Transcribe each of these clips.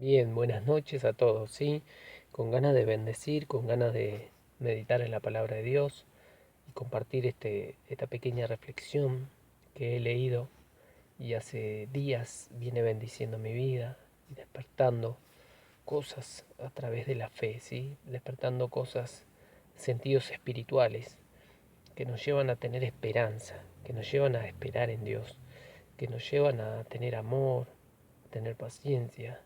Bien, buenas noches a todos, ¿sí? Con ganas de bendecir, con ganas de meditar en la palabra de Dios y compartir esta pequeña reflexión que he leído y hace días viene bendiciendo mi vida y despertando cosas a través de la fe, ¿sí? Despertando cosas, sentidos espirituales que nos llevan a tener esperanza, que nos llevan a esperar en Dios, que nos llevan a tener amor, a tener paciencia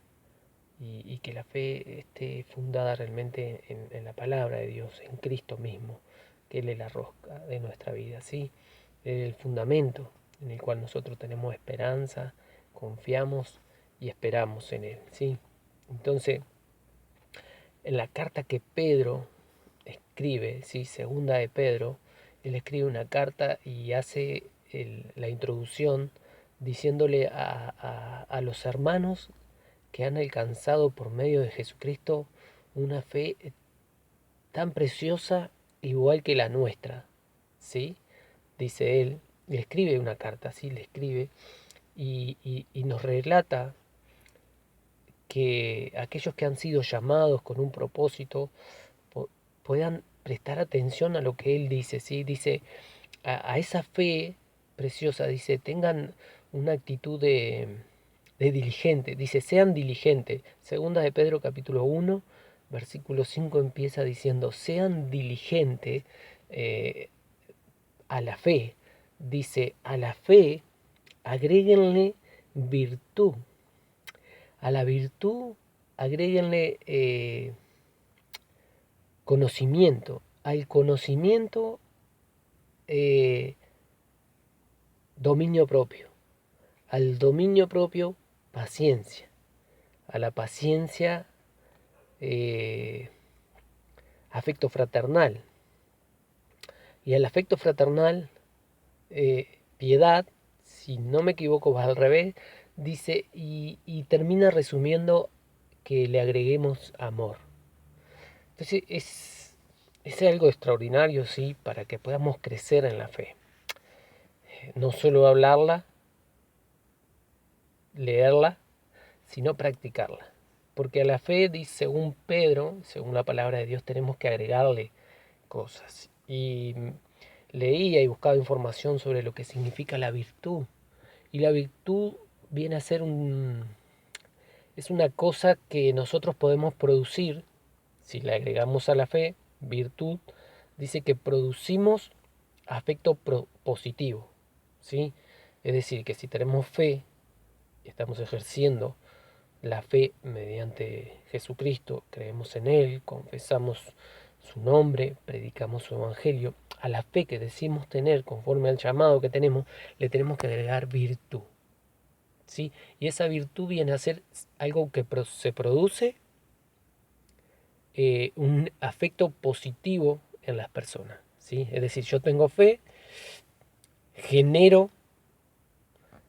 y que la fe esté fundada realmente en la palabra de Dios, en Cristo mismo, que Él es la rosca de nuestra vida, ¿sí? El fundamento en el cual nosotros tenemos esperanza, confiamos y esperamos en Él, ¿sí? Entonces, en la carta que Pedro escribe, ¿sí? Segunda de Pedro, él escribe una carta y hace la introducción diciéndole a los hermanos que han alcanzado por medio de Jesucristo una fe tan preciosa igual que la nuestra, ¿sí? Dice él, le escribe una carta, ¿sí? Le escribe y nos relata que aquellos que han sido llamados con un propósito puedan prestar atención a lo que él dice, ¿sí? Dice, a esa fe preciosa, dice, tengan una actitud de diligente, dice, sean diligentes. Segunda de Pedro capítulo 1, versículo 5 empieza diciendo, sean diligentes eh, a la fe. Dice, a la fe agréguenle virtud. A la virtud agréguenle conocimiento. Al conocimiento, eh, dominio propio. Al dominio propio, paciencia. A la paciencia, eh, afecto fraternal. Y al afecto fraternal, piedad, si no me equivoco, va al revés, dice, y termina resumiendo que le agreguemos amor. Entonces es algo extraordinario, sí, para que podamos crecer en la fe. No solo hablarla, leerla, sino practicarla. Porque a la fe, dice, según Pedro, según la palabra de Dios, tenemos que agregarle cosas. Y leía y buscaba información sobre lo que significa la virtud. Y la virtud viene a ser es una cosa que nosotros podemos producir, si le agregamos a la fe, virtud, dice que producimos afecto positivo, ¿sí? Es decir, que si tenemos fe, estamos ejerciendo la fe mediante Jesucristo, creemos en Él, confesamos su nombre, predicamos su evangelio, a la fe que decimos tener conforme al llamado que tenemos, le tenemos que agregar virtud, ¿sí? Y esa virtud viene a ser algo que se produce un afecto positivo en las personas, ¿sí? Es decir, yo tengo fe, genero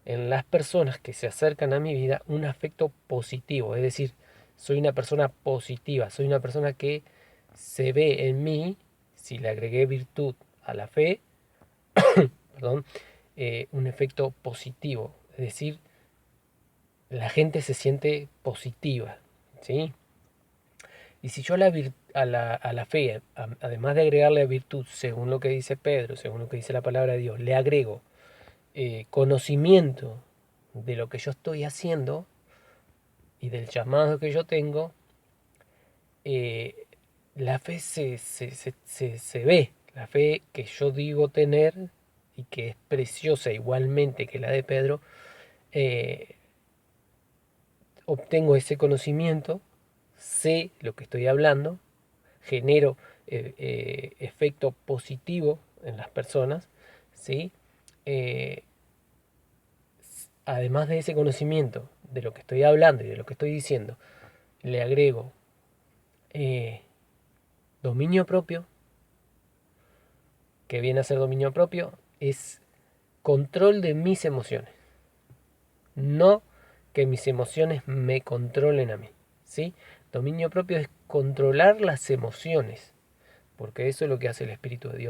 en las personas que se acercan a mi vida un afecto positivo, es decir, soy una persona positiva, soy una persona que se ve en mí, si le agregué virtud a la fe, perdón, un efecto positivo, es decir, la gente se siente positiva, ¿sí? Y si yo a la fe, además de agregarle virtud, según lo que dice Pedro, según lo que dice la palabra de Dios, le agrego conocimiento de lo que yo estoy haciendo y del llamado que yo tengo, eh, la fe se ve, la fe que yo digo tener y que es preciosa igualmente que la de Pedro, eh, obtengo ese conocimiento, sé lo que estoy hablando, genero efecto positivo en las personas, ¿sí? Eh, Además de ese conocimiento de lo que estoy hablando y de lo que estoy diciendo, le agrego eh, dominio propio, que viene a ser dominio propio, es control de mis emociones, no que mis emociones me controlen a mí, ¿sí? Dominio propio es controlar las emociones, porque eso es lo que hace el Espíritu de Dios.